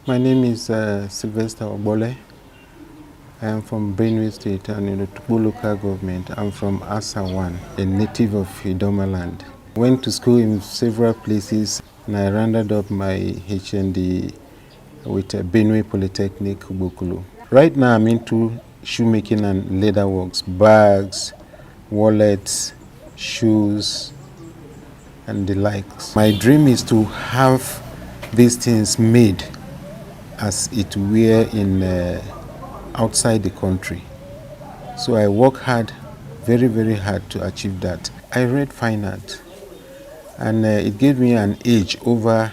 My name is Sylvester Obole. I am from Benue State and in the Tukbu local government. I'm from Asa 1, a native of Idoma land. Went to school in several places and I rounded up my HND with Benue Polytechnic, Ubukulu. Right now I'm into shoemaking and leather works, bags, wallets, shoes, and the likes. My dream is to have these things made as it were in outside the country. So I work hard, very, very hard to achieve that. I read fine art and it gave me an edge over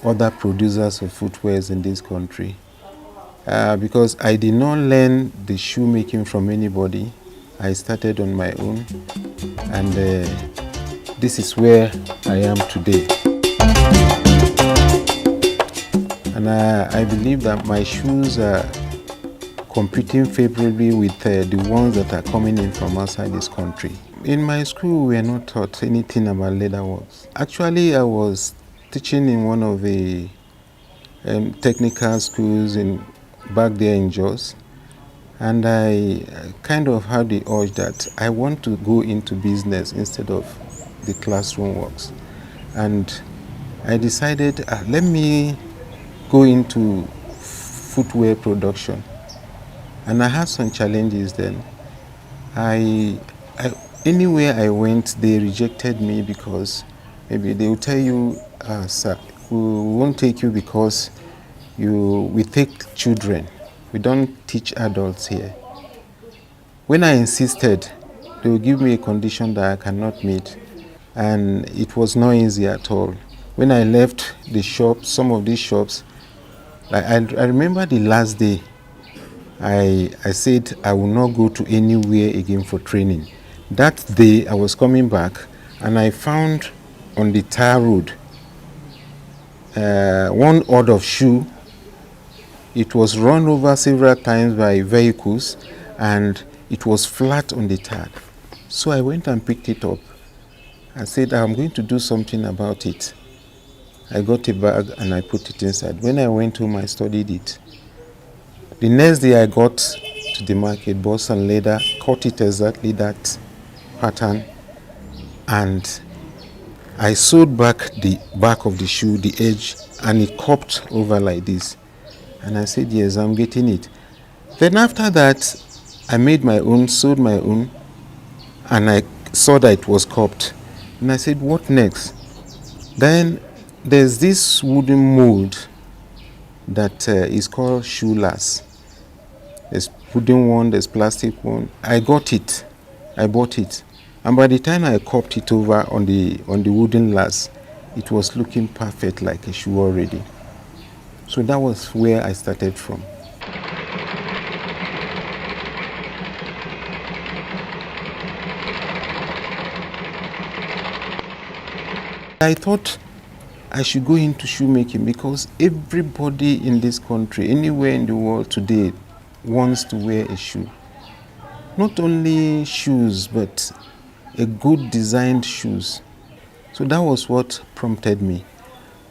other producers of footwears in this country because I did not learn the shoemaking from anybody. I started on my own and this is where I am today. And I believe that my shoes are competing favorably with the ones that are coming in from outside this country. In my school, we were not taught anything about leatherworks. Actually, I was teaching in one of the technical schools back there in Jos, and I kind of had the urge that I want to go into business instead of the classroom works. And I decided, let me go into footwear production. And I had some challenges then. Anywhere I went, they rejected me because maybe they will tell you, sir, we won't take you because we take children. We don't teach adults here. When I insisted, they will give me a condition that I cannot meet. And it was not easy at all. When I left the shop, some of these shops, I remember the last day, I said I will not go to anywhere again for training. That day I was coming back and I found on the tar road one odd of shoe. It was run over several times by vehicles and it was flat on the tar. So I went and picked it up. I said I'm going to do something about it. I got a bag and I put it inside. When I went home, I studied it. The next day I got to the market, bought some leather, cut it exactly that pattern, and I sewed back the back of the shoe, the edge, and it cupped over like this. And I said, yes, I'm getting it. Then after that, I made my own, sewed my own, and I saw that it was cupped. And I said, what next? Then there's this wooden mold that is called shoe lace. There's wooden one, there's plastic one. I got it, I bought it. And by the time I cupped it over on the wooden lace, it was looking perfect like a shoe already. So that was where I started from. I thought I should go into shoemaking because everybody in this country, anywhere in the world today, wants to wear a shoe. Not only shoes, but a good designed shoes. So that was what prompted me.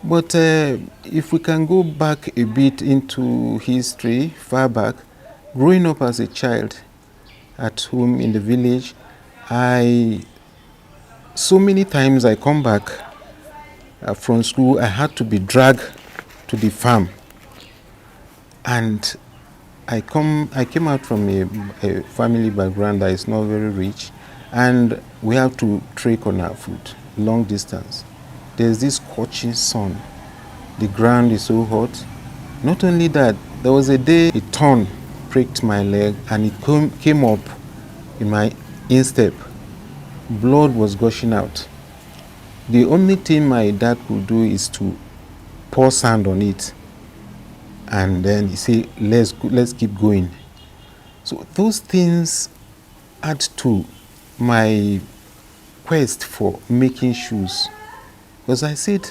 But if we can go back a bit into history, far back, growing up as a child at home in the village, so many times I come back from school, I had to be dragged to the farm. And I came out from a family background that is not very rich, and we have to trek on our foot, long distance. There's this scorching sun. The ground is so hot. Not only that, there was a day a thorn pricked my leg and it came up in my instep. Blood was gushing out. The only thing my dad could do is to pour sand on it. And then he said, let's keep going. So those things add to my quest for making shoes. Because I said,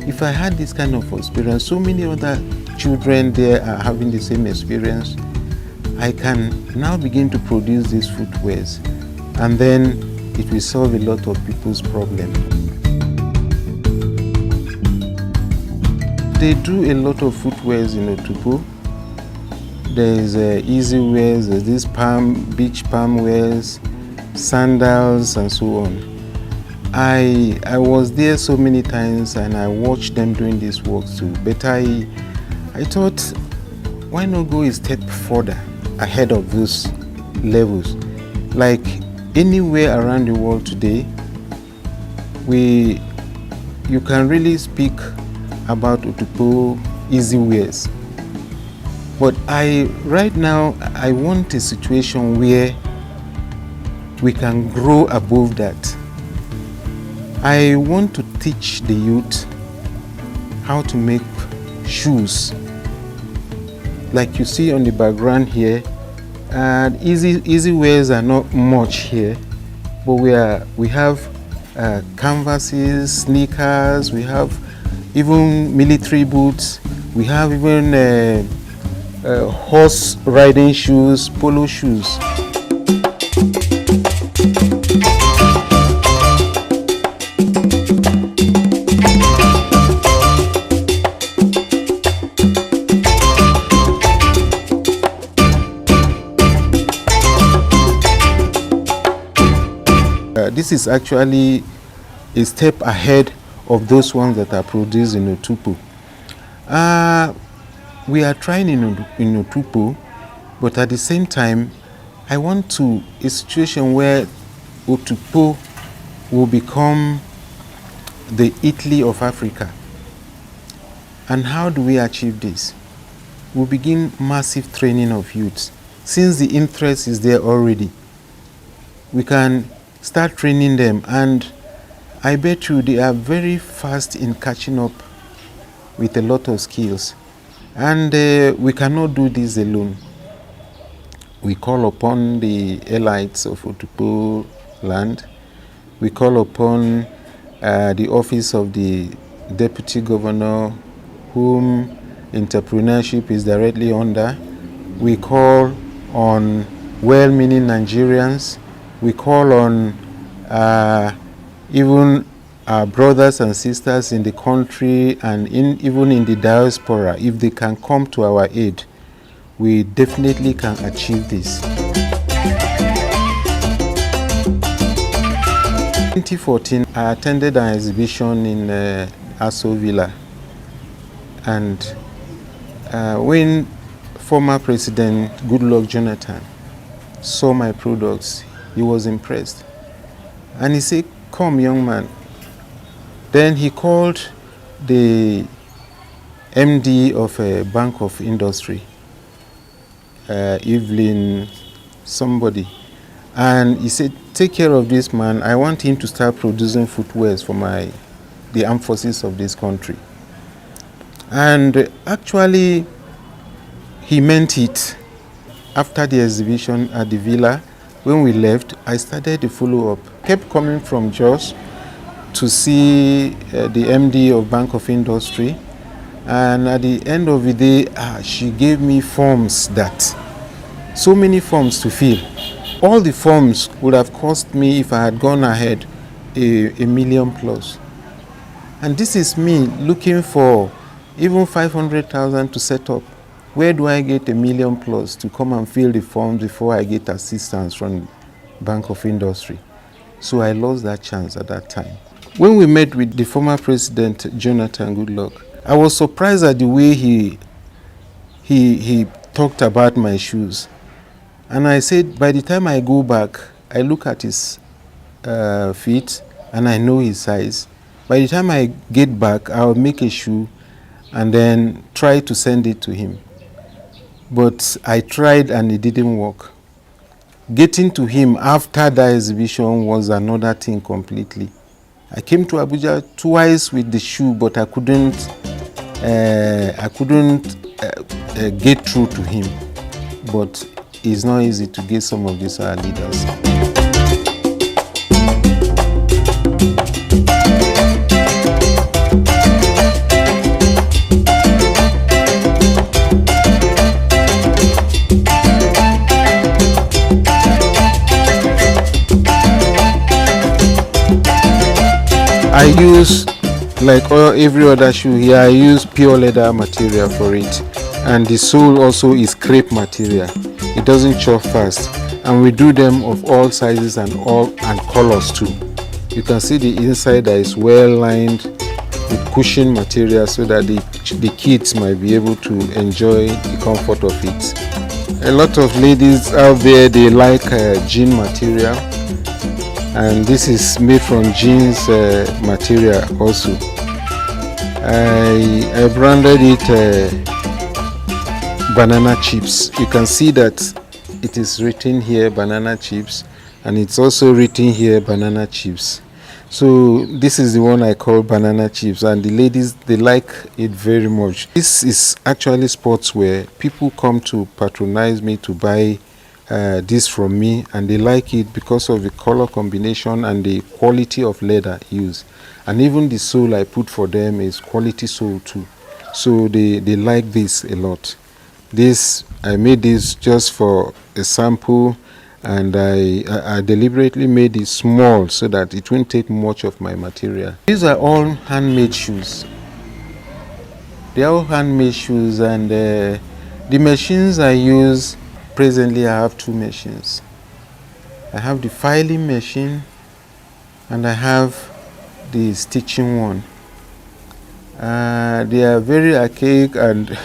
if I had this kind of experience, so many other children there are having the same experience, I can now begin to produce these footwears. And then it will solve a lot of people's problems. They do a lot of footwears in Otukpo. There's easy wears, there's this beach palm wears, sandals and so on. I was there so many times and I watched them doing this work too. But I thought, why not go a step further ahead of those levels? Like anywhere around the world today, you can really speak about Otukpo easy wears. But right now, I want a situation where we can grow above that. I want to teach the youth how to make shoes. Like you see on the background here, easy wears are not much here, but we have canvases, sneakers, we have even military boots, we have even horse riding shoes, polo shoes. This is actually a step ahead of those ones that are produced in Otukpo. We are trying in Otukpo, but at the same time, I want a situation where Otukpo will become the Italy of Africa. And how do we achieve this? We begin massive training of youths. Since the interest is there already, we can start training them, and I bet you they are very fast in catching up with a lot of skills. And we cannot do this alone. We call upon the elites of Otukpo land. We call upon the office of the deputy governor, whom entrepreneurship is directly under. We call on well-meaning Nigerians. We call on even our brothers and sisters in the country and even in the diaspora. If they can come to our aid, we definitely can achieve this. 2014, I attended an exhibition in Aso Villa, and when former President Goodluck Jonathan saw my products, he was impressed. And he said, "Come, young man." Then he called the MD of a bank of industry, Evelyn somebody. And he said, "Take care of this man. I want him to start producing footwears for the armed forces of this country." And actually, he meant it. After the exhibition at the villa, when we left, I started the follow-up. Kept coming from Jos to see the MD of Bank of Industry. And at the end of the day, she gave me forms so many forms to fill. All the forms would have cost me, if I had gone ahead, a million plus. And this is me looking for even 500,000 to set up. Where do I get a million plus to come and fill the forms before I get assistance from Bank of Industry? So I lost that chance at that time. When we met with the former President Jonathan Goodluck, I was surprised at the way he talked about my shoes. And I said, by the time I go back, I look at his feet and I know his size. By the time I get back, I'll make a shoe and then try to send it to him. But I tried and it didn't work. Getting to him after that exhibition was another thing completely. I came to Abuja twice with the shoe, but I couldn't get through to him. But it's not easy to get some of these leaders. I use Like every other shoe here, I use pure leather material for it, and the sole also is crepe material. It doesn't chop fast, and we do them of all sizes and colors too. You can see the inside that is well lined with cushion material so that the kids might be able to enjoy the comfort of it. A lot of ladies out there, they like jean material, and this is made from jeans material also. I branded it banana chips. You can see that it is written here banana chips, and it's also written here banana chips. So this is the one I call banana chips, and the ladies, they like it very much. This is actually sportswear. People come to patronize me to buy this from me, and they like it because of the color combination and the quality of leather used. And even the sole I put for them is quality sole too. So they like this a lot. This, I made this just for a sample, and I deliberately made it small so that it won't take much of my material. These are all handmade shoes. They are all handmade shoes, and the machines I use, presently I have two machines. I have the filing machine and I have the stitching one. They are very archaic, and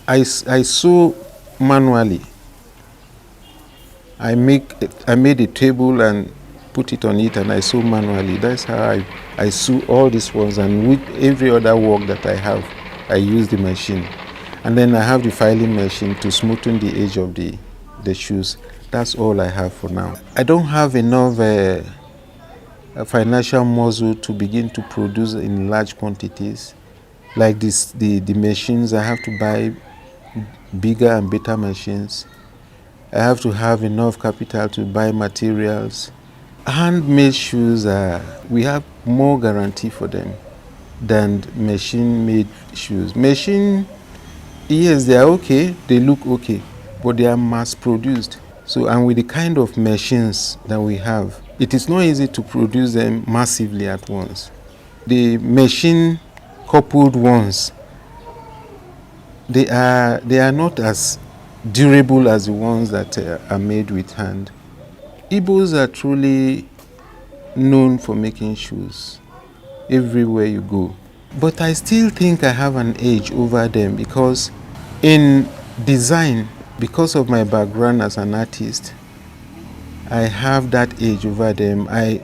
I sew manually. I made a table and put it on it, and I sew manually. That's how I sew all these ones, and with every other work that I have, I use the machine. And then I have the filing machine to smoothen the edge of the shoes. That's all I have for now. I don't have enough financial muscle to begin to produce in large quantities. Like this, the machines, I have to buy bigger and better machines. I have to have enough capital to buy materials. Handmade shoes, we have more guarantee for them than machine-made shoes. Machine, yes, they are okay, they look okay, but they are mass-produced. So, and with the kind of machines that we have, it is not easy to produce them massively at once. The machine-coupled ones, they are not as durable as the ones that are made with hand. Igbos are truly known for making shoes everywhere you go. But I still think I have an edge over them because in design, because of my background as an artist, I have that edge over them. I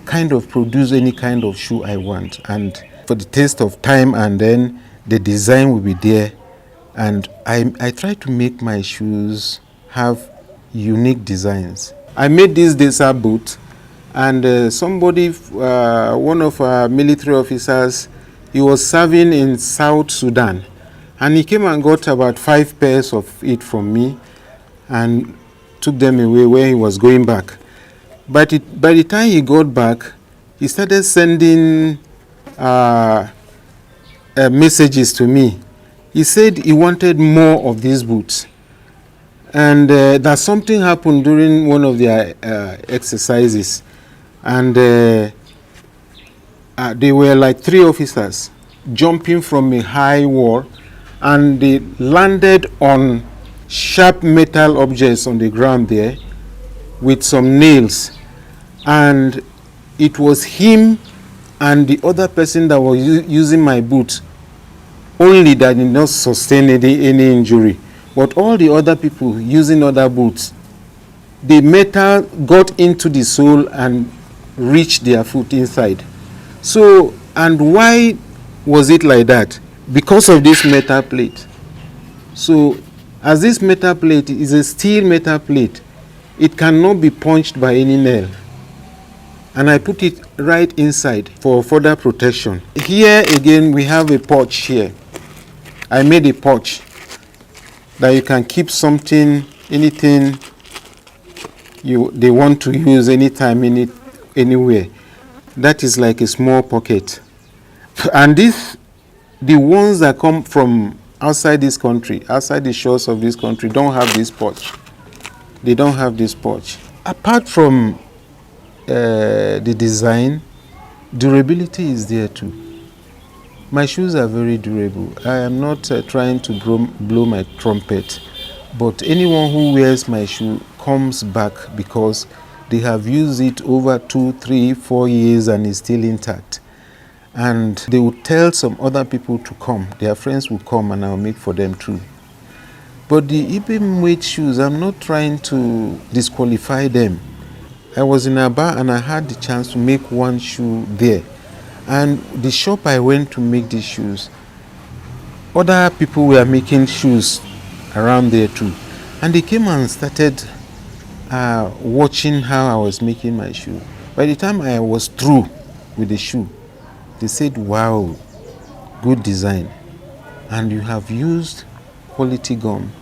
kind of produce any kind of shoe I want, and for the taste of time, and then the design will be there. And I try to make my shoes have unique designs. I made this desert boot, and somebody, one of our military officers, he was serving in South Sudan, and he came and got about 5 pairs of it from me and took them away where he was going back. But by the time he got back, he started sending messages to me. He said he wanted more of these boots, and that something happened during one of their exercises, and they were like 3 officers jumping from a high wall, and they landed on sharp metal objects on the ground there with some nails, and it was him and the other person that was using my boot only that did not sustain any injury. But all the other people using other boots, the metal got into the sole and reached their foot inside. So, and why was it like that? Because of this metal plate. So, as this metal plate is a steel metal plate, it cannot be punched by any nail. And I put it right inside for further protection. Here again, we have a pouch here. I made a pouch that you can keep something, anything they want to use anytime, anywhere. That is like a small pocket. And the ones that come from outside this country, outside the shores of this country, don't have this pouch. They don't have this pouch. Apart from the design, durability is there too. My shoes are very durable. I am not trying to blow my trumpet, but anyone who wears my shoe comes back because they have used it over 2, 3, 4 years and is still intact. And they will tell some other people to come. Their friends will come and I'll make for them too. But the Ibim weight shoes, I'm not trying to disqualify them. I was in Aba and I had the chance to make one shoe there. And the shop I went to make these shoes, other people were making shoes around there too. And they came and started watching how I was making my shoe. By the time I was through with the shoe, they said, wow, good design. And you have used quality gum.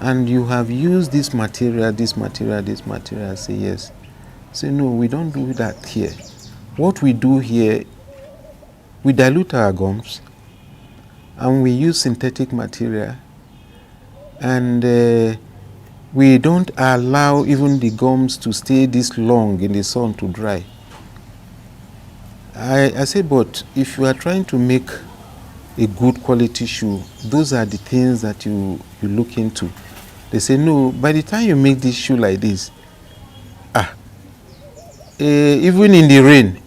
And you have used this material, this material, this material. I say, yes. I say, no, we don't do that here. What we do here, we dilute our gums and we use synthetic material, and we don't allow even the gums to stay this long in the sun to dry. I say, but if you are trying to make a good quality shoe, those are the things that you look into. They say, no, by the time you make this shoe like this, even in the rain,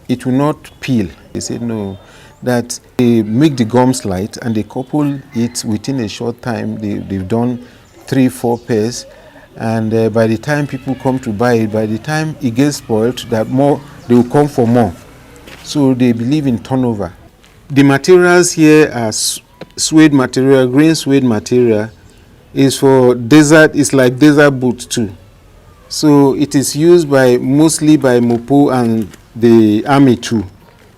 it will not peel. They say, no, that they make the gums light and they couple it within a short time. They've done 3, 4 pairs, and by the time people come to buy it, by the time it gets spoiled, that more they will come for more. So they believe in turnover. The materials here are suede material, green suede material. Is for desert. It's like desert boot too. So it is used mostly by Mopo and the army too,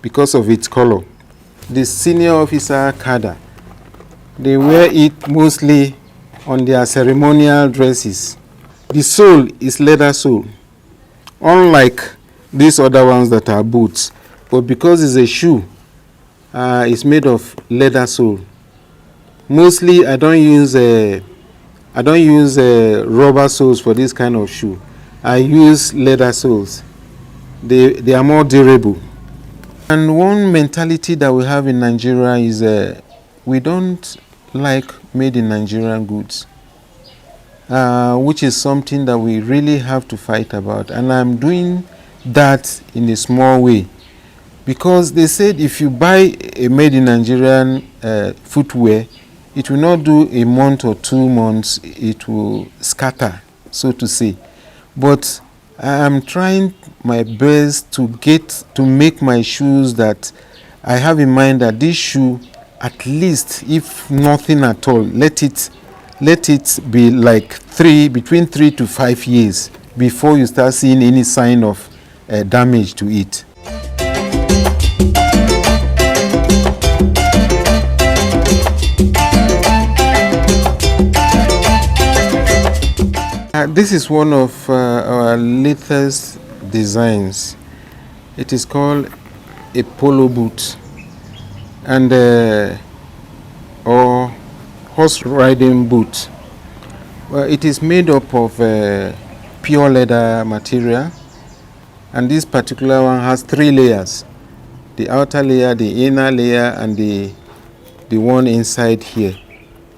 because of its color. The senior officer cadre, they wear it mostly on their ceremonial dresses. The sole is leather sole, unlike these other ones that are boots. But because it's a shoe, it's made of leather sole. Mostly, I don't use rubber soles for this kind of shoe. I use leather soles. They are more durable. And one mentality that we have in Nigeria is we don't like made in Nigerian goods, which is something that we really have to fight about. And I'm doing that in a small way, because they said if you buy a made in Nigerian footwear, it will not do a month or 2 months, it will scatter, so to say. But I'm trying my best to make my shoes that I have in mind that this shoe, at least, if nothing at all, let it be like between 3 to 5 years before you start seeing any sign of damage to it. This is one of our latest designs. It is called a polo boot, and or horse riding boot. Well, it is made up of pure leather material, and this particular one has 3 layers: the outer layer, the inner layer, and the one inside here.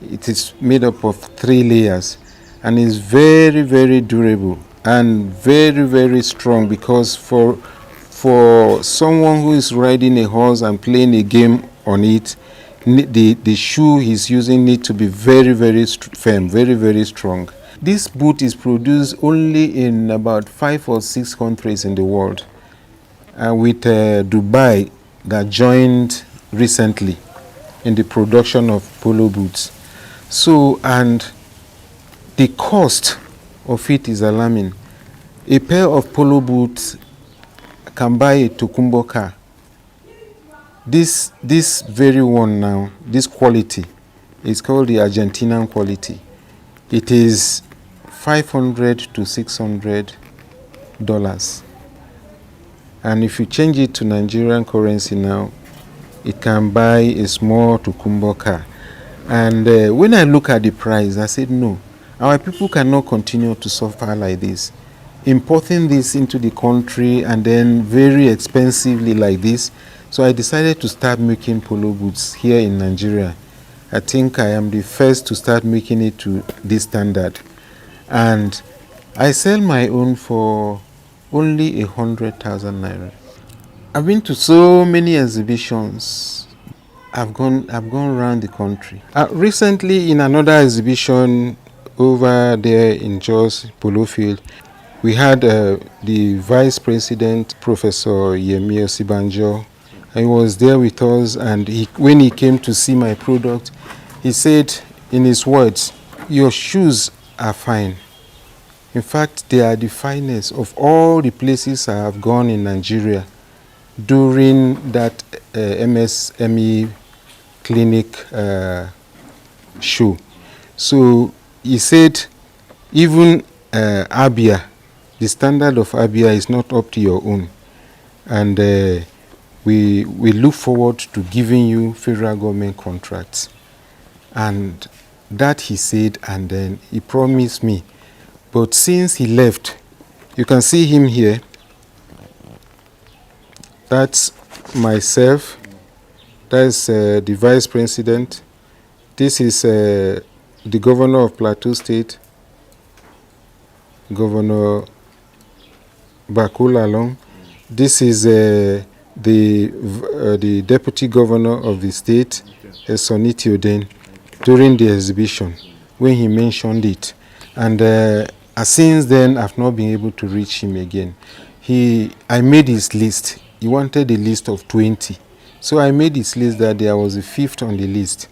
It is made up of 3 layers. And is very, very durable and very, very strong, because for someone who is riding a horse and playing a game on it, the shoe he's using needs to be very, very firm, very, very strong. This boot is produced only in about 5 or 6 countries in the world, with Dubai that joined recently in the production of polo boots. So, and the cost of it is alarming. A pair of polo boots can buy a Tokumbo car. This very one now, this quality, is called the Argentinian quality. It is $500 to $600. And if you change it to Nigerian currency now, it can buy a small Tokumbo car. And when I look at the price, I said, no. Our people cannot continue to suffer like this. Importing this into the country and then very expensively like this. So I decided to start making polo boots here in Nigeria. I think I am the first to start making it to this standard. And I sell my own for only 100,000 naira. I've been to so many exhibitions. I've gone around the country. Recently, in another exhibition over there in Jos Polo Field, we had the Vice President, Professor Yemi Osibanjo. He was there with us, and when he came to see my product, he said in his words, "Your shoes are fine. In fact, they are the finest of all the places I have gone in Nigeria during that MSME clinic show." So he said, even Abia, the standard of Abia is not up to your own. And we look forward to giving you federal government contracts. And that he said, and then he promised me. But since he left, you can see him here. That's myself. That's the Vice President. This is the Governor of Plateau State, Governor Bakula Long. This is the Deputy Governor of the state, Soniti Oden, during the exhibition when he mentioned it. And since then, I've not been able to reach him again. I made his list. He wanted a list of 20. So I made his list that there was a 5th on the list.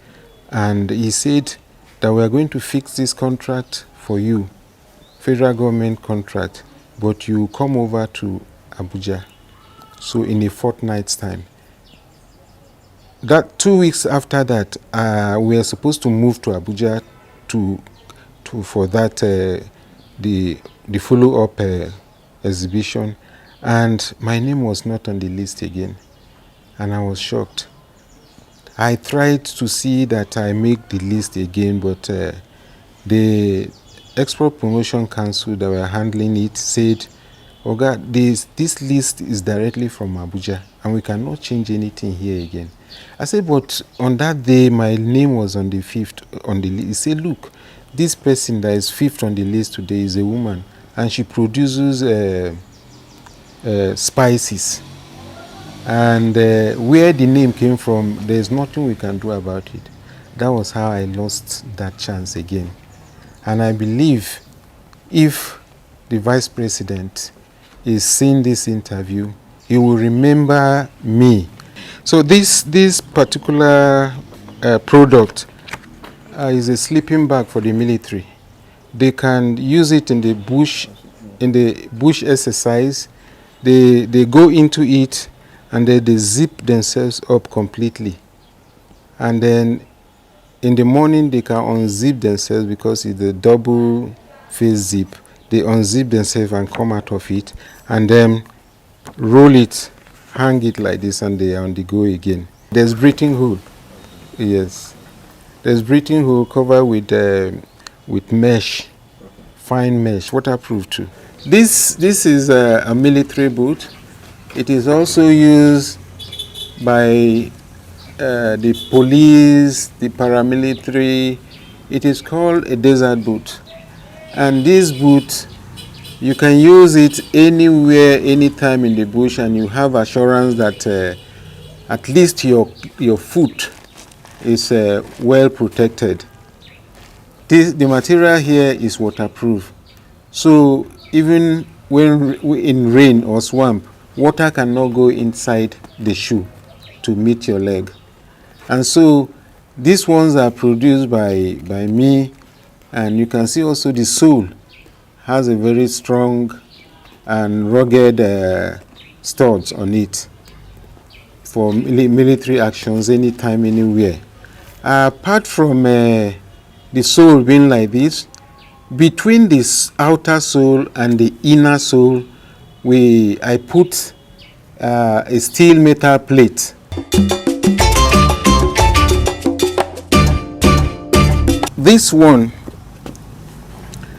And he said that we are going to fix this contract for you, federal government contract, but you come over to Abuja. So in a fortnight's time. That 2 weeks after that, we are supposed to move to Abuja for that the follow-up exhibition, and my name was not on the list again, and I was shocked. I tried to see that I make the list again, but the Export Promotion Council that were handling it said, "Oga, this list is directly from Abuja, and we cannot change anything here again." I said, "But on that day, my name was on the 5th on the list." He said, "Look, this person that is 5th on the list today is a woman, and she produces spices. And where the name came from, there's nothing we can do about it." That was how I lost that chance again. And I believe if the Vice President is seeing this interview, he will remember me. So this particular product is a sleeping bag for the military. They can use it in the bush exercise. They go into it, and then they zip themselves up completely. And then in the morning, they can unzip themselves because it's a double face zip. They unzip themselves and come out of it, and then roll it, hang it like this, and they are on the go again. There's breathing hole. Yes. There's breathing hole covered with mesh, fine mesh, waterproof too. This is a military boot. It is also used by the police, the paramilitary. It is called a desert boot. And this boot, you can use it anywhere, anytime in the bush, and you have assurance that at least your foot is well protected. The material here is waterproof. So even when in rain or swamp, water cannot go inside the shoe to meet your leg. And so these ones are produced by me, and you can see also the sole has a very strong and rugged studs on it for military actions anytime, anywhere. Apart from the sole being like this, between this outer sole and the inner sole, I put a steel metal plate. This one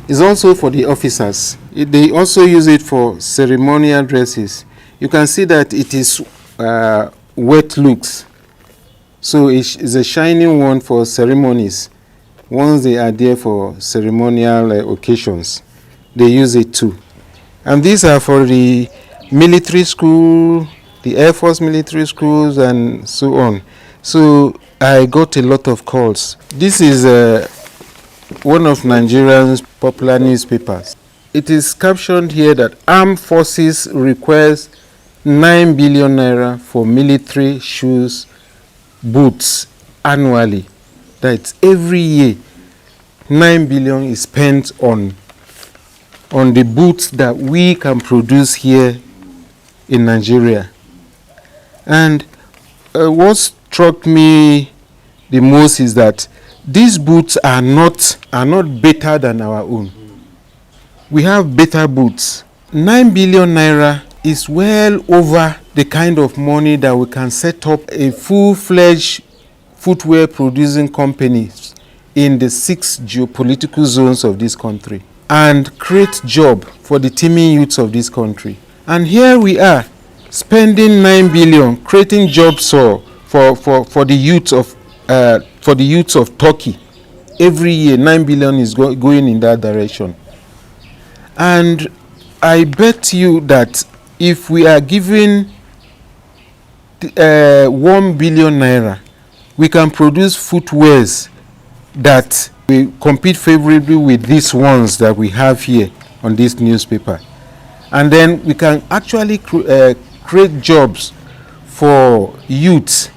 is also for the officers. They also use it for ceremonial dresses. You can see that it is wet looks. So it's a shining one for ceremonies. Once they are there for ceremonial occasions, they use it too. And these are for the military school, the Air Force military schools, and so on. So I got a lot of calls. This is one of Nigeria's popular newspapers. It is captioned here that Armed Forces requires 9 billion naira for military shoes, boots annually. That's every year. 9 billion is spent on the boots that we can produce here in Nigeria. And what struck me the most is that these boots are not better than our own. We have better boots. 9 billion naira is well over the kind of money that we can set up a full-fledged footwear producing companies in the 6 geopolitical zones of this country and create job for the teeming youths of this country. And here we are spending 9 billion creating jobs for the youths of Turkey. Every year 9 billion is going in that direction. And I bet you that if we are given 1 billion naira, we can produce footwears that will compete favorably with these ones that we have here on this newspaper. And then we can actually create jobs for youths.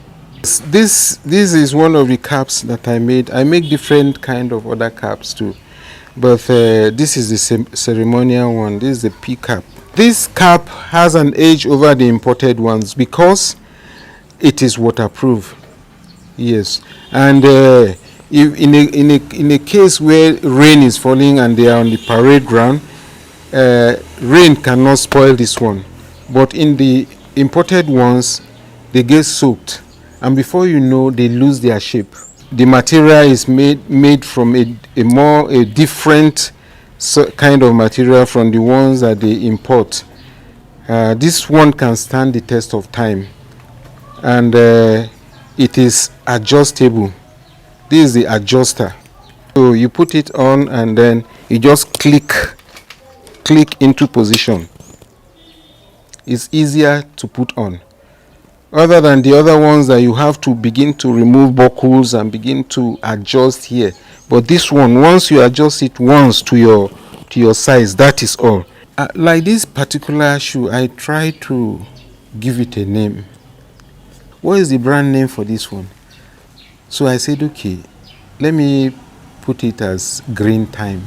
This is one of the caps that I made. I make different kind of other caps too. But this is the ceremonial one. This is the P cap. This cap has an edge over the imported ones because it is waterproof. Yes, and if in a case where rain is falling and they are on the parade ground, rain cannot spoil this one. But in the imported ones, they get soaked, and before you know, they lose their shape. The material is made from a different kind of material from the ones that they import. This one can stand the test of time, and it is adjustable. This is the adjuster. So you put it on and then you just click into position. It's easier to put on. Other than the other ones that you have to begin to remove buckles and begin to adjust here. But this one, once you adjust it once to your size, that is all. Like this particular shoe, I try to give it a name. What is the brand name for this one? So I said, okay, let me put it as Green Time.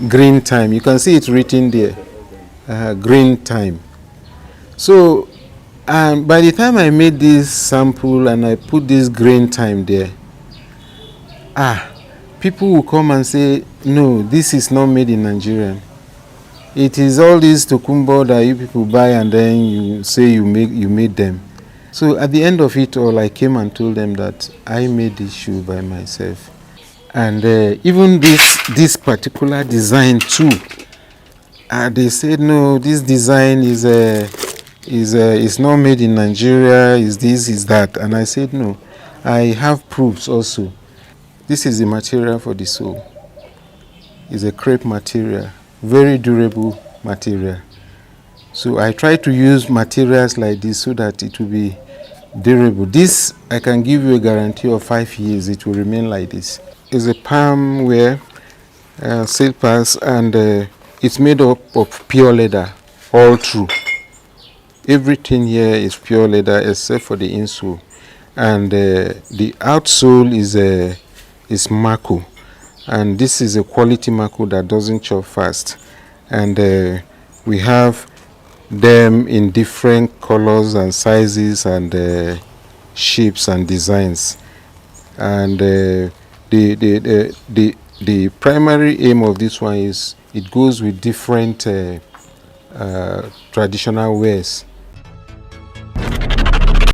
Green Time. You can see it written there. Green Time. So by the time I made this sample and I put this Green Time there, people will come and say, no, this is not made in Nigeria. It is all these tokumbo that you people buy and then you say you made them. So at the end of it all, I came and told them that I made this shoe by myself. And even this particular design too, they said, no, this design is not made in Nigeria, is this, is that. And I said, no, I have proofs also. This is the material for the sole. It's a crepe material, very durable material. So I try to use materials like this so that it will be durable. This, I can give you a guarantee of 5 years, it will remain like this. It's a palm wear, slippers, and it's made up of pure leather, all through. Everything here is pure leather except for the insole. And the outsole is Mako. And this is a quality Mako that doesn't chop fast. And we have them in different colors and sizes and shapes and designs. And the primary aim of this one is it goes with different traditional wears.